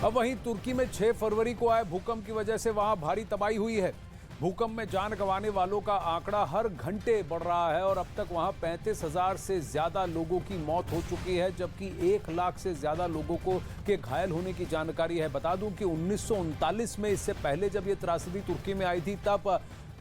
अब वहीं तुर्की में 6 फरवरी को आए भूकंप की वजह से वहां भारी तबाही हुई है। भूकंप में जान गंवाने वालों का आंकड़ा हर घंटे बढ़ रहा है और अब तक वहां 35,000 से ज्यादा लोगों की मौत हो चुकी है, जबकि 1 लाख से ज्यादा लोगों के घायल होने की जानकारी है। बता दूं कि 1939 में, इससे पहले जब ये त्रासदी तुर्की में आई थी, तब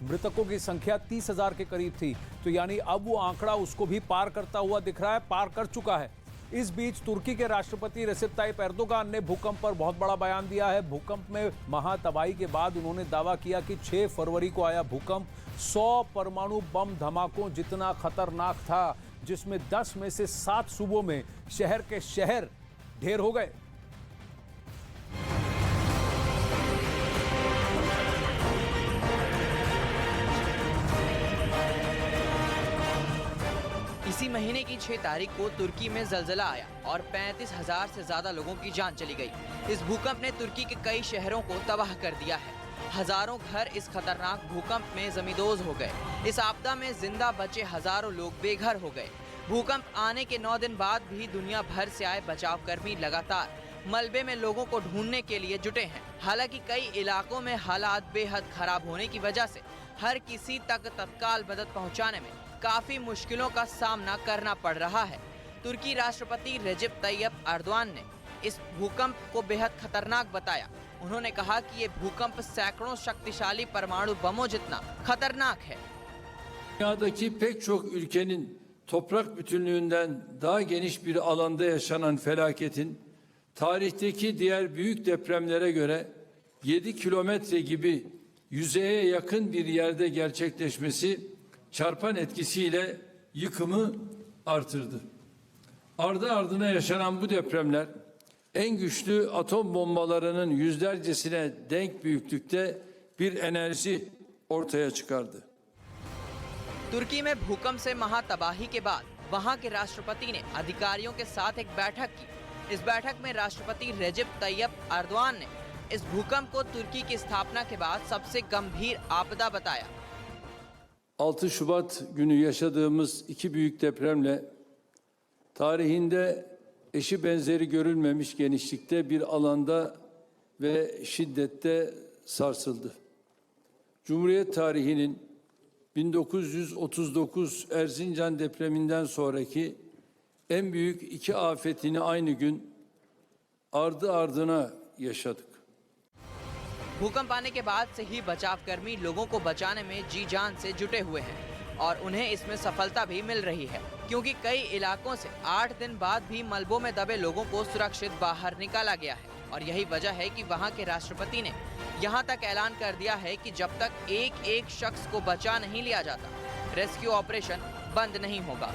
मृतकों की संख्या 30,000 के करीब थी। तो यानी अब वो आंकड़ा उसको भी पार करता हुआ दिख रहा है, पार कर चुका है। इस बीच तुर्की के राष्ट्रपति रेसिप ताइप एर्दोगान ने भूकंप पर बहुत बड़ा बयान दिया है। भूकंप में महातबाही के बाद उन्होंने दावा किया कि 6 फरवरी को आया भूकंप 100 परमाणु बम धमाकों जितना खतरनाक था, जिसमें 10 में से 7 सूबों में शहर के शहर ढेर हो गए। इसी महीने की 6 तारीख को तुर्की में जलजला आया और 35,000 से ज्यादा लोगों की जान चली गई। इस भूकंप ने तुर्की के कई शहरों को तबाह कर दिया है। हजारों घर इस खतरनाक भूकंप में जमींदोज हो गए। इस आपदा में जिंदा बचे हजारों लोग बेघर हो गए। भूकंप आने के 9 दिन बाद भी दुनिया भर से आए बचाव कर्मी लगातार मलबे में लोगों को ढूंढने के लिए जुटे हैं। हालांकि कई इलाकों में हालात बेहद खराब होने की वजह से हर किसी तक तत्काल मदद पहुंचाने में काफी मुश्किलों का सामना करना पड़ रहा है। तुर्की राष्ट्रपति रेसिप ताइप एर्दोगान ने इस भूकंप को बेहद खतरनाक बताया। उन्होंने कहा कि ये भूकंप सैकड़ों शक्तिशाली परमाणु बमों जितना खतरनाक है। Dünyadaki pek çok ülkenin toprak bütünlüğünden daha geniş bir alanda yaşanan felaketin tarihteki diğer büyük depremlere göre 7 kilometre gibi yüzeye yakın bir yerde gerçekleşmesi çarpan etkisiyle yıkımı artırdı. Ardı ardına yaşanan bu depremler en güçlü atom bombalarının yüzlercesine denk büyüklükte bir enerji ortaya çıkardı. तुर्की में भूकंप से महातबाही के बाद वहां के राष्ट्रपति ने अधिकारियों के साथ एक बैठक की। इस बैठक में राष्ट्रपति रेसिप ताइप एर्दोगान ने इस भूकंप को तुर्की की स्थापना के बाद सबसे गंभीर आपदा बताया। 6 Şubat günü yaşadığımız iki büyük depremle tarihinde eşi benzeri görülmemiş genişlikte bir alanda ve şiddette sarsıldı. Cumhuriyet tarihinin 1939 Erzincan depreminden sonraki en büyük iki afetini aynı gün ardı ardına yaşadık. भूकंप आने के बाद से ही बचाव कर्मी लोगों को बचाने में जी जान से जुटे हुए हैं और उन्हें इसमें सफलता भी मिल रही है, क्योंकि कई इलाकों से 8 दिन बाद भी मलबों में दबे लोगों को सुरक्षित बाहर निकाला गया है। और यही वजह है कि वहां के राष्ट्रपति ने यहां तक ऐलान कर दिया है कि जब तक एक शख्स को बचा नहीं लिया जाता, रेस्क्यू ऑपरेशन बंद नहीं होगा।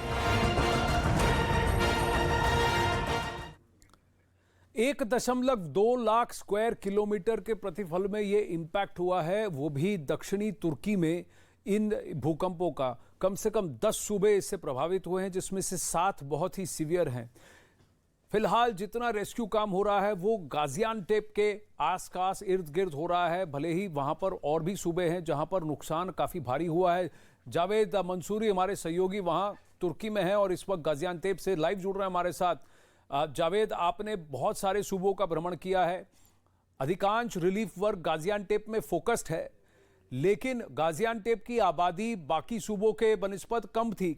1.2 लाख स्क्वायर किलोमीटर के प्रतिफल में ये इम्पैक्ट हुआ है, वो भी दक्षिणी तुर्की में। इन भूकंपों का कम से कम 10 सूबे इससे प्रभावित हुए हैं, जिसमें से 7 बहुत ही सीवियर हैं। फिलहाल जितना रेस्क्यू काम हो रहा है वो गाजियानटेप के आसपास इर्द गिर्द हो रहा है। भले ही वहां पर और भी सूबे हैं जहां पर नुकसान काफी भारी हुआ है। जावेद मंसूरी हमारे सहयोगी वहां तुर्की में हैं और इस वक्त गाजियानटेप से लाइव जुड़ रहे हैं हमारे साथ। जावेद, आपने बहुत सारे सूबों का भ्रमण किया है, अधिकांश रिलीफ वर्क गाजियानटेप में फोकस्ड है, लेकिन गाजियानटेप की आबादी बाकी सूबों के बनिस्बत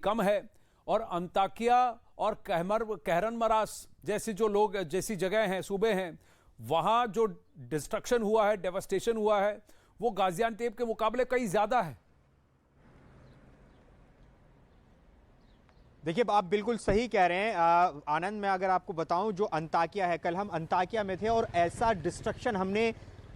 कम है और अंताकिया और कहरनमरास जैसे जो लोग जैसी जगह हैं, सूबे हैं, वहां जो डिस्ट्रक्शन हुआ है, डेवास्टेशन हुआ है, वो गाजियानटेप के मुकाबले कहीं ज्यादा है। देखिए, आप बिल्कुल सही कह रहे हैं आनंद। मैं अगर आपको बताऊं, जो अंताकिया है, कल हम अंताकिया में थे और ऐसा डिस्ट्रक्शन हमने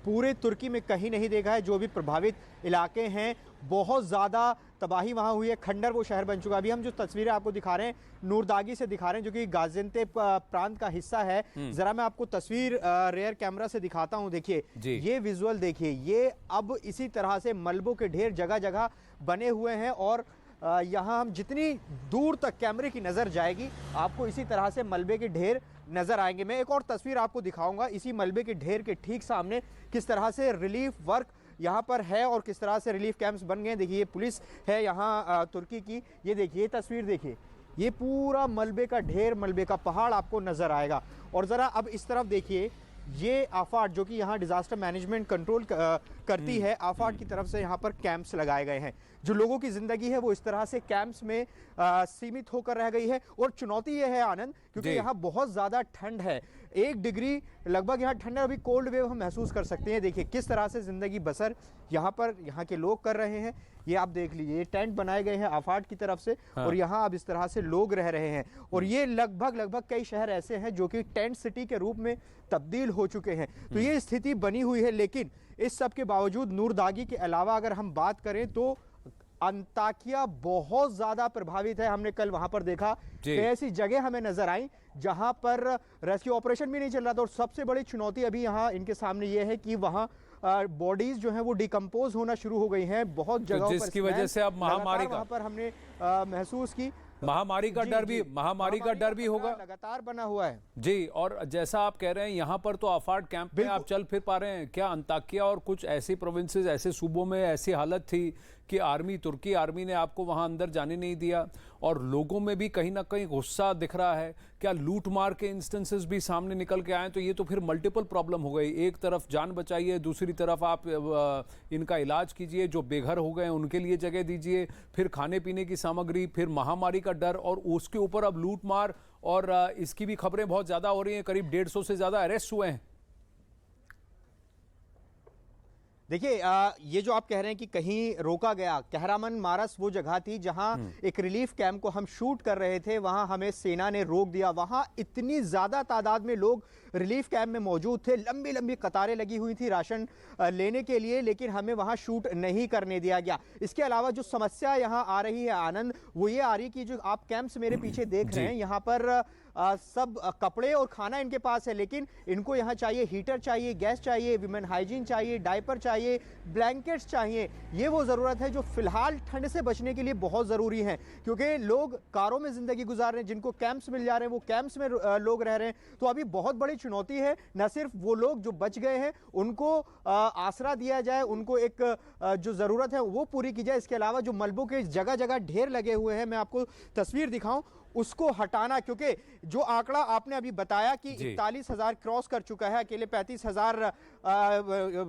पूरे तुर्की में कहीं नहीं देखा है। जो भी प्रभावित इलाके हैं, बहुत ज़्यादा तबाही वहाँ हुई है। खंडर वो शहर बन चुका है। अभी हम जो तस्वीरें आपको दिखा रहे हैं, नूरदागी से दिखा रहे हैं, जो कि गाजियानटेप प्रांत का हिस्सा है। जरा मैं आपको तस्वीर रेयर कैमरा से दिखाता हूँ। देखिए, ये विजुअल देखिए, ये अब इसी तरह से मलबों के ढेर जगह जगह बने हुए हैं और यहाँ हम जितनी दूर तक कैमरे की नज़र जाएगी, आपको इसी तरह से मलबे के ढेर नज़र आएंगे। मैं एक और तस्वीर आपको दिखाऊंगा, इसी मलबे के ढेर के ठीक सामने किस तरह से रिलीफ वर्क यहाँ पर है और किस तरह से रिलीफ कैंप्स बन गए। देखिए, ये पुलिस है यहाँ तुर्की की। ये देखिए, ये तस्वीर देखिए, ये पूरा मलबे का ढेर, मलबे का पहाड़ आपको नज़र आएगा। और ज़रा अब इस तरफ देखिए, ये आफाट जो कि यहाँ डिजास्टर मैनेजमेंट कंट्रोल करती है, आफाट की तरफ से यहाँ पर कैंप्स लगाए गए हैं। जो लोगों की जिंदगी है वो इस तरह से कैंप्स में सीमित होकर रह गई है। और चुनौती ये है आनंद, क्योंकि यहाँ बहुत ज्यादा ठंड है, 1 डिग्री लगभग यहाँ ठंड है। अभी कोल्ड वेव हम महसूस कर सकते हैं। देखिए किस तरह से जिंदगी बसर यहाँ के लोग कर रहे हैं। ये आप देख लीजिए, ये टेंट बनाए गए हैं आफाट की तरफ से, और यहाँ अब इस तरह से लोग रह रहे हैं। और ये लगभग कई शहर ऐसे हैं जो कि टेंट सिटी के रूप में तब्दील हो चुके हैं। तो ये स्थिति बनी हुई है। लेकिन इस सब के बावजूद नूरदागी के अलावा अगर हम बात करें तो अंताकिया बहुत ज्यादा प्रभावित है। हमने कल वहां पर देखा कि ऐसी जगह हमें नजर आई जहां पर रेस्क्यू ऑपरेशन भी नहीं चल रहा था। और सबसे बड़ी चुनौती अभी यहाँ इनके सामने ये है कि वहां बॉडीज जो हैं वो डिकम्पोज होना शुरू हो गई हैं बहुत जगहों पर, जिसकी वजह से अब महामारी का वहां पर हमने महसूस की। महामारी का डर भी होगा, लगातार बना हुआ है जी। और जैसा आप कह रहे हैं यहाँ पर तो आफाट कैंप में आप चल फिर पा रहे हैं क्या? अंताकिया और कुछ ऐसी प्रोविंसेस, ऐसे सूबों में ऐसी हालत थी कि तुर्की आर्मी ने आपको वहां अंदर जाने नहीं दिया, और लोगों में भी कहीं ना कहीं गुस्सा दिख रहा है। क्या लूट मार के इंस्टेंसेस भी सामने निकल के आए? तो ये तो फिर मल्टीपल प्रॉब्लम हो गई। एक तरफ जान बचाइए, दूसरी तरफ आप इनका इलाज कीजिए, जो बेघर हो गए उनके लिए जगह दीजिए, फिर खाने पीने की सामग्री, फिर महामारी का डर, और उसके ऊपर अब लूट मार। और इसकी भी खबरें बहुत ज्यादा हो रही हैं, करीब 150 से ज्यादा अरेस्ट हुए हैं। देखिए ये जो आप कह रहे हैं कि कहीं रोका गया, कहरामन मारस वो जगह थी जहां एक रिलीफ कैंप को हम शूट कर रहे थे, वहां हमें सेना ने रोक दिया। वहां इतनी ज्यादा तादाद में लोग रिलीफ कैंप में मौजूद थे, लंबी लंबी कतारें लगी हुई थी राशन लेने के लिए, लेकिन हमें वहां शूट नहीं करने दिया गया। इसके अलावा जो समस्या यहां आ रही है आनंद, वो ये आ रही कि जो आप कैंप्स मेरे पीछे देख रहे हैं, यहाँ पर सब कपड़े और खाना इनके पास है, लेकिन इनको यहाँ चाहिए हीटर चाहिए, गैस चाहिए, विमेन हाइजीन चाहिए, डायपर चाहिए, ब्लैंकेट्स चाहिए। ये वो ज़रूरत है जो फिलहाल ठंड से बचने के लिए बहुत ज़रूरी है, क्योंकि लोग कारों में ज़िंदगी गुजार रहे हैं, जिनको कैंप्स मिल जा रहे हैं वो कैंप्स में लोग रह रहे हैं। तो अभी बहुत बड़ी चुनौती है, न सिर्फ वो लोग जो बच गए हैं उनको आसरा दिया जाए, उनको एक जो ज़रूरत है वो पूरी की जाए। इसके अलावा जो मलबों के जगह जगह ढेर लगे हुए हैं, मैं आपको तस्वीर दिखाऊं, उसको हटाना, क्योंकि जो आंकड़ा आपने अभी बताया कि 41,000 क्रॉस कर चुका है, अकेले 35,000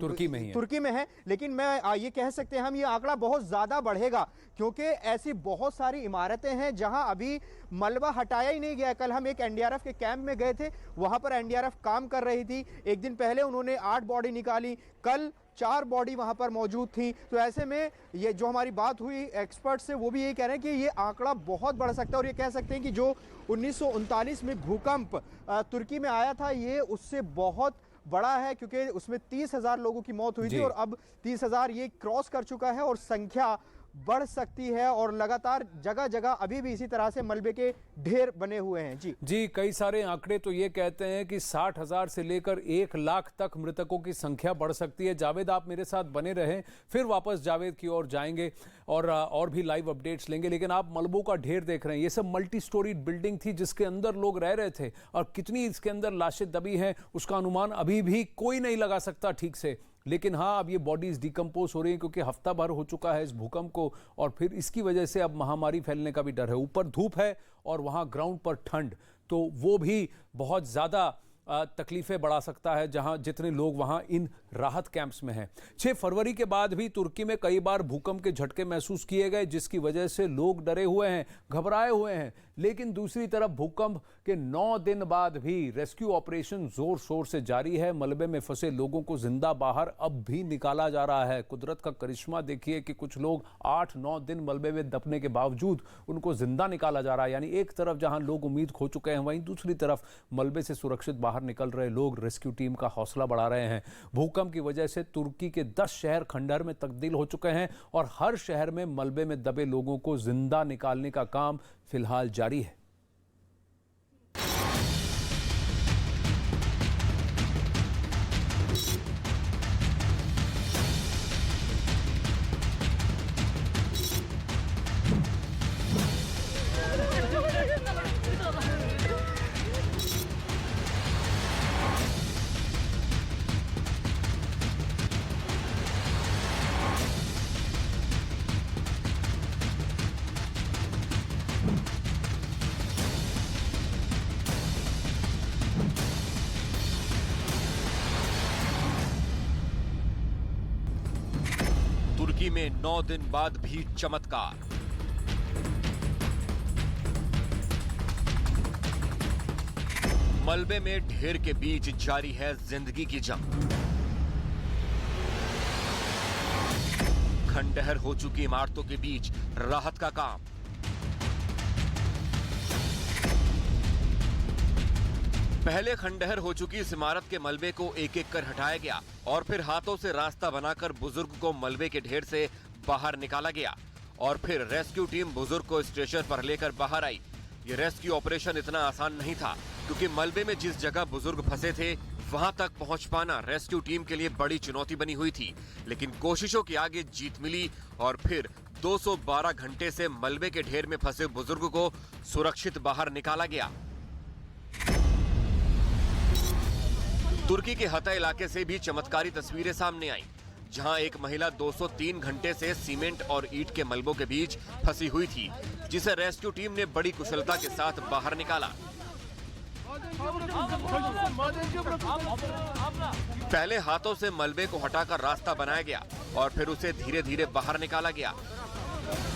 तुर्की में है, लेकिन मैं ये कह सकते हैं हम, ये आंकड़ा बहुत ज्यादा बढ़ेगा, क्योंकि ऐसी बहुत सारी इमारतें हैं जहां अभी मलबा हटाया ही नहीं गया। कल हम एक एनडीआरएफ के कैंप में गए थे, वहां पर एनडीआरएफ काम कर रही थी। एक दिन पहले उन्होंने 8 बॉडी निकाली, कल 4 बॉडी वहां पर मौजूद थी। तो ऐसे में ये जो हमारी बात हुई एक्सपर्ट से, वो भी यही कह रहे हैं कि ये आंकड़ा बहुत बढ़ सकता है। और ये कह सकते हैं कि जो 1939 में भूकंप तुर्की में आया था, ये उससे बहुत बड़ा है, क्योंकि उसमें 30,000 लोगों की मौत हुई थी, और अब 30,000 ये क्रॉस कर चुका है, और संख्या बढ़ सकती है। और लगातार जगह जगह अभी भी इसी तरह से मलबे के ढेर बने हुए हैं। जी, कई सारे आंकड़े तो ये कहते हैं कि 60,000 से लेकर 1 लाख तक मृतकों की संख्या बढ़ सकती है। जावेद, आप मेरे साथ बने रहें, फिर वापस जावेद की ओर जाएंगे और भी लाइव अपडेट्स लेंगे। लेकिन आप मलबों का ढेर देख रहे हैं, ये सब मल्टी स्टोरी बिल्डिंग थी जिसके अंदर लोग रह रहे थे, और कितनी इसके अंदर लाशें दबी हैं उसका अनुमान अभी भी कोई नहीं लगा सकता ठीक से। लेकिन हाँ, अब ये बॉडीज डिकम्पोज हो रही हैं, क्योंकि हफ्ता भर हो चुका है इस भूकंप को, और फिर इसकी वजह से अब महामारी फैलने का भी डर है। ऊपर धूप है और वहाँ ग्राउंड पर ठंड, तो वो भी बहुत ज़्यादा तकलीफें बढ़ा सकता है, जहां जितने लोग वहां इन राहत कैंप्स में हैं। 6 फरवरी के बाद भी तुर्की में कई बार भूकंप के झटके महसूस किए गए, जिसकी वजह से लोग डरे हुए हैं, घबराए हुए हैं। लेकिन दूसरी तरफ भूकंप के 9 दिन बाद भी रेस्क्यू ऑपरेशन जोर शोर से जारी है। मलबे में फंसे लोगों को जिंदा बाहर अब भी निकाला जा रहा है। कुदरत का करिश्मा देखिए कि कुछ लोग 8-9 दिन मलबे में दबने के बावजूद उनको जिंदा निकाला जा रहा है। यानी एक तरफ जहां लोग उम्मीद खो चुके हैं, वहीं दूसरी तरफ मलबे से सुरक्षित बाहर निकल रहे लोग रेस्क्यू टीम का हौसला बढ़ा रहे हैं। भूकंप की वजह से तुर्की के 10 शहर खंडहर में तब्दील हो चुके हैं, और हर शहर में मलबे में दबे लोगों को जिंदा निकालने का काम फिलहाल जारी है। तुर्की में 9 दिन बाद भी चमत्कार। मलबे में ढेर के बीच जारी है जिंदगी की जंग। खंडहर हो चुकी इमारतों के बीच राहत का काम। पहले खंडहर हो चुकी इस इमारत के मलबे को एक एक कर हटाया गया और फिर हाथों से रास्ता बनाकर बुजुर्ग को मलबे के ढेर से बाहर निकाला गया और फिर रेस्क्यू टीम बुजुर्ग को स्ट्रेचर पर लेकर बाहर आई। ये रेस्क्यू ऑपरेशन इतना आसान नहीं था क्योंकि मलबे में जिस जगह बुजुर्ग फंसे थे वहां तक पहुंच पाना रेस्क्यू टीम के लिए बड़ी चुनौती बनी हुई थी। लेकिन कोशिशों के आगे जीत मिली और फिर 212 घंटे से मलबे के ढेर में फंसे बुजुर्ग को सुरक्षित बाहर निकाला गया। तुर्की के हता इलाके से भी चमत्कारी तस्वीरें सामने आईं, जहां एक महिला 203 घंटे से सीमेंट और ईंट के मलबों के बीच फंसी हुई थी, जिसे रेस्क्यू टीम ने बड़ी कुशलता के साथ बाहर निकाला। पहले हाथों से मलबे को हटाकर रास्ता बनाया गया और फिर उसे धीरे धीरे बाहर निकाला गया।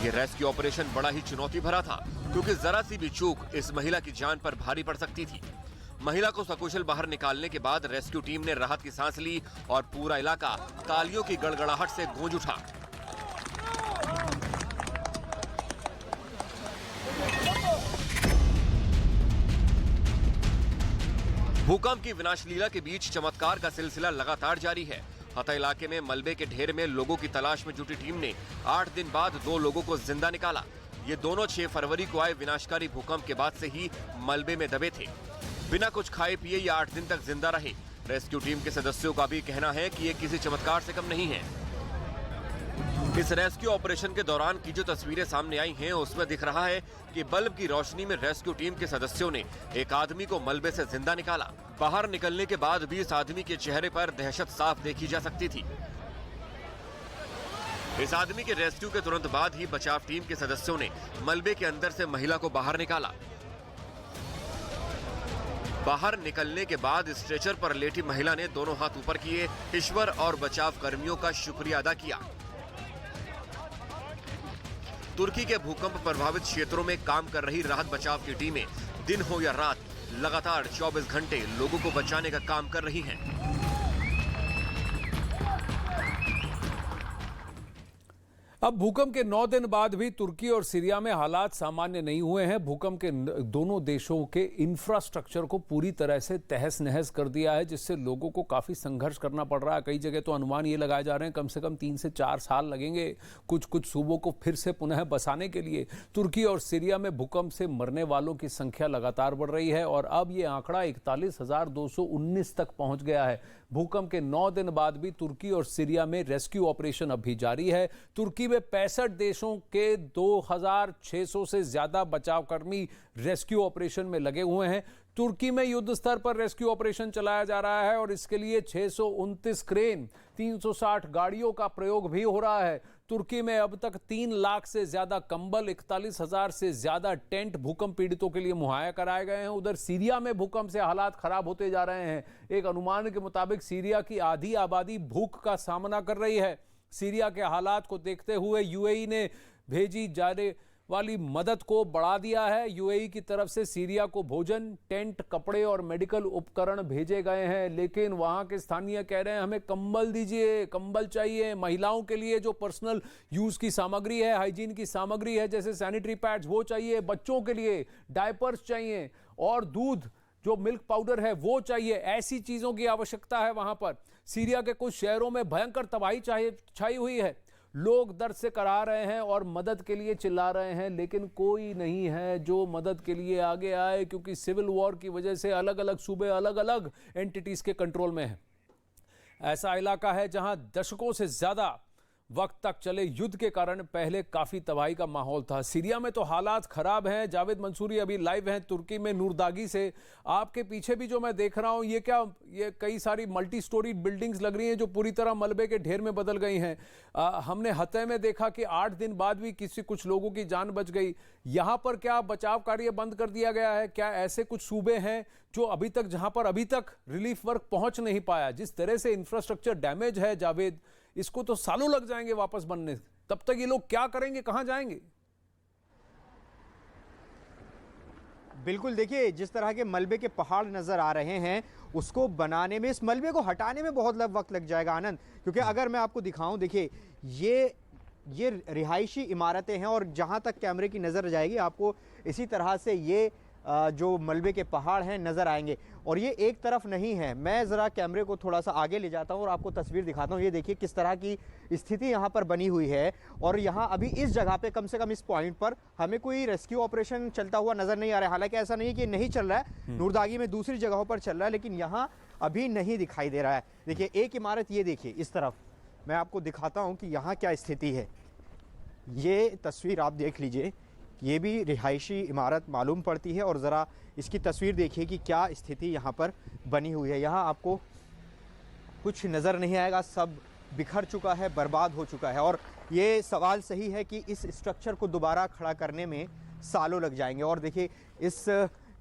ये रेस्क्यू ऑपरेशन बड़ा ही चुनौती भरा था क्योंकि जरा सी भी चूक इस महिला की जान पर भारी पड़ सकती थी। महिला को सकुशल बाहर निकालने के बाद रेस्क्यू टीम ने राहत की सांस ली और पूरा इलाका तालियों की गड़गड़ाहट से गूंज उठा। भूकंप की विनाश लीला के बीच चमत्कार का सिलसिला लगातार जारी है। हता इलाके में मलबे के ढेर में लोगों की तलाश में जुटी टीम ने 8 दिन बाद 2 लोगों को जिंदा निकाला। ये दोनों 6 फरवरी को आए विनाशकारी भूकंप के बाद से ही मलबे में दबे थे। बिना कुछ खाए पिए ये 8 दिन तक जिंदा रहे। रेस्क्यू टीम के सदस्यों का भी कहना है कि ये किसी चमत्कार से कम नहीं है। इस रेस्क्यू ऑपरेशन के दौरान की जो तस्वीरें सामने आई हैं उसमें दिख रहा है कि बल्ब की रोशनी में रेस्क्यू टीम के सदस्यों ने एक आदमी को मलबे से जिंदा निकाला। बाहर निकलने के बाद भी इस आदमी के चेहरे पर दहशत साफ देखी जा सकती थी। इस आदमी के रेस्क्यू के तुरंत बाद ही बचाव टीम के सदस्यों ने मलबे के अंदर से महिला को बाहर निकाला। बाहर निकलने के बाद स्ट्रेचर पर लेटी महिला ने दोनों हाथ ऊपर किए, ईश्वर और बचाव कर्मियों का शुक्रिया अदा किया। तुर्की के भूकंप प्रभावित क्षेत्रों में काम कर रही राहत बचाव की टीमें दिन हो या रात लगातार 24 घंटे लोगों को बचाने का काम कर रही हैं। अब भूकंप के 9 दिन बाद भी तुर्की और सीरिया में हालात सामान्य नहीं हुए हैं। भूकंप के दोनों देशों के इंफ्रास्ट्रक्चर को पूरी तरह से तहस नहस कर दिया है, जिससे लोगों को काफी संघर्ष करना पड़ रहा है। कई जगह तो अनुमान ये लगाए जा रहे हैं कम से कम 3 से 4 साल लगेंगे कुछ सूबों को फिर से पुनः बसाने के लिए। तुर्की और सीरिया में भूकंप से मरने वालों की संख्या लगातार बढ़ रही है और अब ये आंकड़ा 41,219 तक पहुंच गया है। भूकंप के 9 दिन बाद भी तुर्की और सीरिया में रेस्क्यू ऑपरेशन अब भी जारी है। तुर्की में 65 देशों के 2,600 से ज्यादा बचावकर्मी रेस्क्यू ऑपरेशन में लगे हुए हैं। तुर्की में युद्ध स्तर पर रेस्क्यू ऑपरेशन चलाया जा रहा है और इसके लिए 629 क्रेन, 360 गाड़ियों का प्रयोग भी हो रहा है। तुर्की में अब तक 3 लाख से ज्यादा कंबल, 41,000 से ज्यादा टेंट भूकंप पीड़ितों के लिए मुहैया कराए गए हैं। उधर सीरिया में भूकंप से हालात खराब होते जा रहे हैं। एक अनुमान के मुताबिक सीरिया की आधी आबादी भूख का सामना कर रही है। सीरिया के हालात को देखते हुए यूएई ने भेजी जाने वाली मदद को बढ़ा दिया है। यूएई की तरफ से सीरिया को भोजन, टेंट, कपड़े और मेडिकल उपकरण भेजे गए हैं, लेकिन वहां के स्थानीय कह रहे हैं हमें कंबल दीजिए, कंबल चाहिए। महिलाओं के लिए जो पर्सनल यूज की सामग्री है, हाइजीन की सामग्री है, जैसे सैनिटरी पैड्स, वो चाहिए। बच्चों के लिए डायपर्स चाहिए और दूध, जो मिल्क पाउडर है, वो चाहिए। ऐसी चीजों की आवश्यकता है वहां पर। सीरिया के कुछ शहरों में भयंकर तबाही छाई हुई है। लोग दर्द से कराह रहे हैं और मदद के लिए चिल्ला रहे हैं, लेकिन कोई नहीं है जो मदद के लिए आगे आए, क्योंकि सिविल वॉर की वजह से अलग अलग सूबे अलग अलग एंटिटीज के कंट्रोल में हैं। ऐसा इलाका है जहां दशकों से ज्यादा वक्त तक चले युद्ध के कारण पहले काफी तबाही का माहौल था। सीरिया में तो हालात खराब हैं। जावेद मंसूरी अभी लाइव हैं तुर्की में नूरदागी से। आपके पीछे भी जो मैं देख रहा हूं, ये कई सारी मल्टी स्टोरी बिल्डिंग्स लग रही हैं जो पूरी तरह मलबे के ढेर में बदल गई हैं। हमने हते में देखा कि 8 दिन बाद भी कुछ लोगों की जान बच गई। यहां पर क्या बचाव कार्य बंद कर दिया गया है? क्या ऐसे कुछ सूबे हैं जहां पर अभी तक रिलीफ वर्क पहुंच नहीं पाया? जिस तरह से इंफ्रास्ट्रक्चर डैमेज है जावेद, इसको तो सालों लग जाएंगे वापस बनने। तब तक ये लोग क्या करेंगे, कहां जाएंगे? बिल्कुल, देखिए जिस तरह के मलबे के पहाड़ नजर आ रहे हैं, उसको बनाने में, इस मलबे को हटाने में बहुत वक्त लग जाएगा आनंद, क्योंकि अगर मैं आपको दिखाऊं, देखिए ये रिहायशी इमारतें हैं और जहां तक कैमरे की नज़र जाएगी आपको इसी तरह से ये जो मलबे के पहाड़ हैं नज़र आएंगे। और ये एक तरफ नहीं है, मैं ज़रा कैमरे को थोड़ा सा आगे ले जाता हूं और आपको तस्वीर दिखाता हूं। ये देखिए किस तरह की स्थिति यहाँ पर बनी हुई है। और यहाँ अभी इस जगह पे, कम से कम इस पॉइंट पर, हमें कोई रेस्क्यू ऑपरेशन चलता हुआ नज़र नहीं आ रहा है। हालांकि ऐसा नहीं कि नहीं चल रहा है, नूरदागी में दूसरी जगहों पर चल रहा है, लेकिन यहाँ अभी नहीं दिखाई दे रहा है। देखिए एक इमारत, ये देखिए इस तरफ, मैं आपको दिखाता हूँ कि यहाँ क्या स्थिति है। ये तस्वीर आप देख लीजिए, ये भी रिहायशी इमारत मालूम पड़ती है। और ज़रा इसकी तस्वीर देखिए कि क्या स्थिति यहाँ पर बनी हुई है। यहाँ आपको कुछ नज़र नहीं आएगा, सब बिखर चुका है, बर्बाद हो चुका है। और ये सवाल सही है कि इस स्ट्रक्चर को दोबारा खड़ा करने में सालों लग जाएंगे। और देखिए इस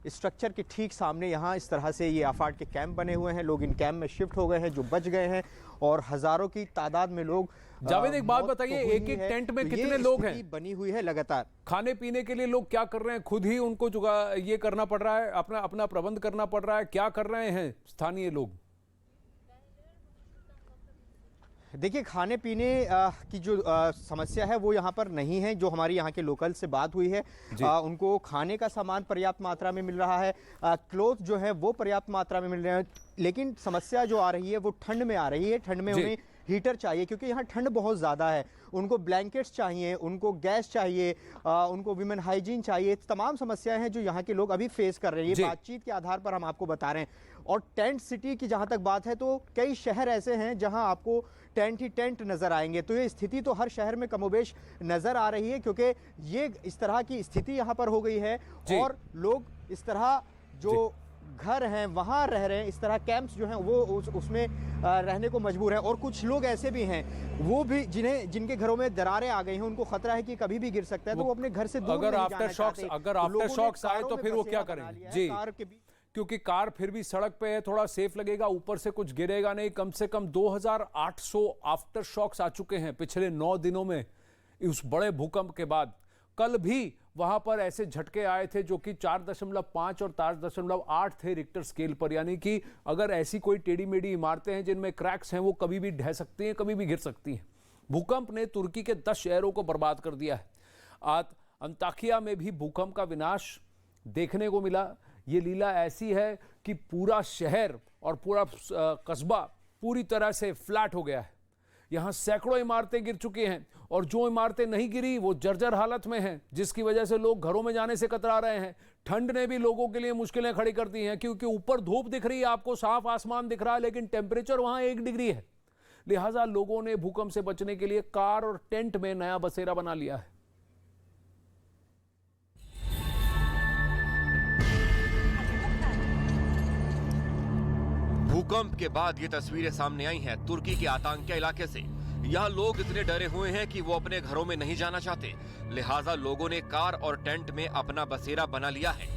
स्ट्रक्चर के ठीक सामने यहाँ इस तरह से ये आफाट के कैंप बने हुए हैं। लोग इन कैंप में शिफ्ट हो गए हैं जो बच गए हैं, और हज़ारों की तादाद में लोग। जावेद, एक बात बताइए, एक एक टेंट में कितने लोग हैं? बनी हुई है लगातार। खाने पीने के लिए लोग क्या कर रहे हैं? खुद ही उनको ये करना पड़ रहा है, अपना प्रबंध करना पड़ रहा है? क्या कर रहे हैं स्थानीय लोग? देखिए खाने पीने की जो समस्या है वो यहाँ पर नहीं है। जो हमारी यहाँ के लोकल से बात हुई है, उनको खाने का सामान पर्याप्त मात्रा में मिल रहा है, क्लोथ जो है वो पर्याप्त मात्रा में मिल रहे हैं। लेकिन समस्या जो आ रही है वो ठंड में आ रही है। ठंड में उन्हें हीटर चाहिए, क्योंकि यहाँ ठंड बहुत ज़्यादा है। उनको ब्लैंकेट्स चाहिए, उनको गैस चाहिए, उनको विमेन हाइजीन चाहिए। तमाम समस्याएं हैं जो यहाँ के लोग अभी फेस कर रहे हैं। ये बातचीत के आधार पर हम आपको बता रहे हैं। और टेंट सिटी की जहाँ तक बात है, तो कई शहर ऐसे हैं जहाँ आपको टेंट ही टेंट नज़र आएंगे। तो ये स्थिति तो हर शहर में कमोबेश नज़र आ रही है, क्योंकि ये इस तरह की स्थिति यहाँ पर हो गई है। और लोग इस तरह जो घर हैं वहाँ रह रहे हैं, इस तरह कैंप्स जो हैं वो उसमें रहने को मजबूर हैं। और कुछ लोग ऐसे भी हैं, वो भी जिनके घरों में दरारें आ गई हैं, उनको खतरा है कि कभी भी गिर सकता है, तो वो अपने घर से दूर नहीं जाना चाहते। अगर आफ्टर शॉक्स आए तो फिर वो क्या करेंगे? जी, क्योंकि कार फिर भी सड़क पे है, थोड़ा सेफ लगेगा, ऊपर से कुछ गिरेगा नहीं। कम से कम 2800 आफ्टर शॉक्स आ चुके हैं पिछले 9 दिनों में उस बड़े भूकंप के बाद। कल भी वहां पर ऐसे झटके आए थे जो कि 4.5 और 4.8 थे रिक्टर स्केल पर। यानी कि अगर ऐसी कोई टेढ़ी मेढ़ी इमारतें हैं जिनमें क्रैक्स हैं, वो कभी भी ढह सकती हैं, कभी भी गिर सकती हैं। भूकंप ने तुर्की के 10 शहरों को बर्बाद कर दिया है। आज अंताकिया में भी भूकंप का विनाश देखने को मिला। ये लीला ऐसी है कि पूरा शहर और पूरा कस्बा पूरी तरह से फ्लैट हो गया है। यहाँ सैकड़ों इमारतें गिर चुकी हैं, और जो इमारतें नहीं गिरी वो जर्जर हालत में हैं, जिसकी वजह से लोग घरों में जाने से कतरा रहे हैं। ठंड ने भी लोगों के लिए मुश्किलें खड़ी कर दी हैं, क्योंकि ऊपर धूप दिख रही है, आपको साफ आसमान दिख रहा है, लेकिन टेम्परेचर वहां 1 डिग्री है। लिहाजा लोगों ने भूकंप से बचने के लिए कार और टेंट में नया बसेरा बना लिया है। भूकंप के बाद ये तस्वीरें सामने आई हैं तुर्की के आतंकिया इलाके से। यहाँ लोग इतने डरे हुए हैं कि वो अपने घरों में नहीं जाना चाहते। लिहाजा लोगों ने कार और टेंट में अपना बसेरा बना लिया है।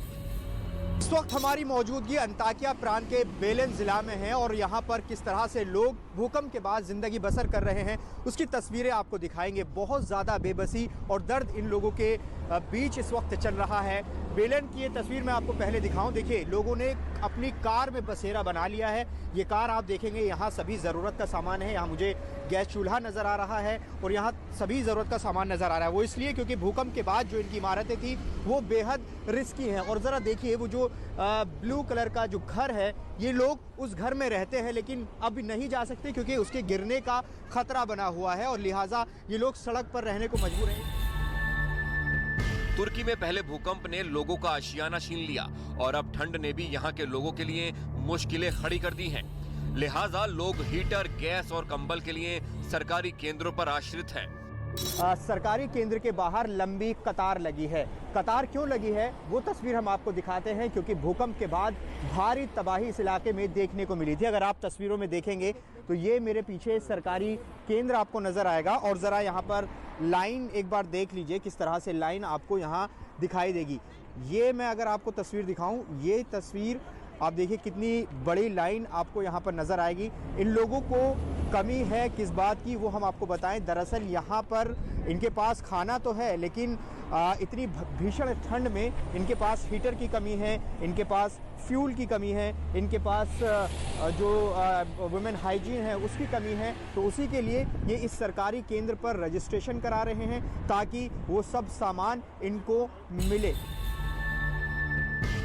इस वक्त हमारी मौजूदगी अंताकिया प्रांत के बेलेन जिला में है, और यहाँ पर किस तरह से लोग भूकंप के बाद जिंदगी बसर कर रहे हैं उसकी तस्वीरें आपको दिखाएंगे। बहुत ज्यादा बेबसी और दर्द इन लोगों के बीच इस वक्त चल रहा है। बेलन की ये तस्वीर मैं आपको पहले दिखाऊं। देखिए लोगों ने अपनी कार में बसेरा बना लिया है। ये कार आप देखेंगे, यहाँ सभी ज़रूरत का सामान है। यहाँ मुझे गैस चूल्हा नज़र आ रहा है, और यहाँ सभी ज़रूरत का सामान नज़र आ रहा है। वो इसलिए क्योंकि भूकंप के बाद जो इनकी इमारतें थी वो बेहद रिस्की हैं। और ज़रा देखिए वो जो ब्लू कलर का जो घर है, ये लोग उस घर में रहते हैं, लेकिन अब नहीं जा सकते क्योंकि उसके गिरने का खतरा बना हुआ है, और लिहाजा ये लोग सड़क पर रहने को मजबूर हैं। तुर्की में पहले भूकंप ने लोगों का आशियाना छीन लिया, और अब ठंड ने भी यहाँ के लोगों के लिए मुश्किलें खड़ी कर दी हैं। लिहाजा लोग हीटर, गैस और कंबल के लिए सरकारी केंद्रों पर आश्रित हैं। सरकारी केंद्र के बाहर लंबी कतार लगी है। कतार क्यों लगी है वो तस्वीर हम आपको दिखाते हैं, क्योंकि भूकंप के बाद भारी तबाही इस इलाके में देखने को मिली थी। अगर आप तस्वीरों में देखेंगे तो ये मेरे पीछे सरकारी केंद्र आपको नजर आएगा, और ज़रा यहाँ पर लाइन एक बार देख लीजिए किस तरह से लाइन आपको यहाँ दिखाई देगी। ये मैं अगर आपको तस्वीर दिखाऊं, ये तस्वीर आप देखिए कितनी बड़ी लाइन आपको यहाँ पर नजर आएगी। इन लोगों को कमी है किस बात की वो हम आपको बताएं। दरअसल यहाँ पर इनके पास खाना तो है, लेकिन इतनी भीषण ठंड में इनके पास हीटर की कमी है, इनके पास फ्यूल की कमी है, इनके पास जो वुमेन हाइजीन है उसकी कमी है। तो उसी के लिए ये इस सरकारी केंद्र पर रजिस्ट्रेशन करा रहे हैं ताकि वो सब सामान इनको मिले।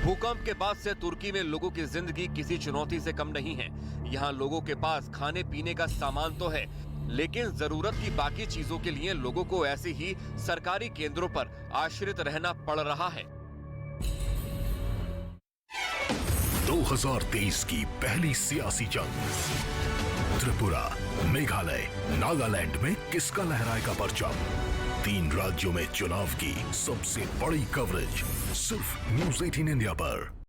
भूकंप के बाद से तुर्की में लोगों की जिंदगी किसी चुनौती से कम नहीं है। यहाँ लोगों के पास खाने पीने का सामान तो है, लेकिन जरूरत की बाकी चीजों के लिए लोगों को ऐसे ही सरकारी केंद्रों पर आश्रित रहना पड़ रहा है। 2023 की पहली सियासी जंग त्रिपुरा, मेघालय, नागालैंड में किसका लहराएगा परचम? 3 राज्यों में चुनाव की सबसे बड़ी कवरेज सिर्फ न्यूज़ 18 इंडिया पर।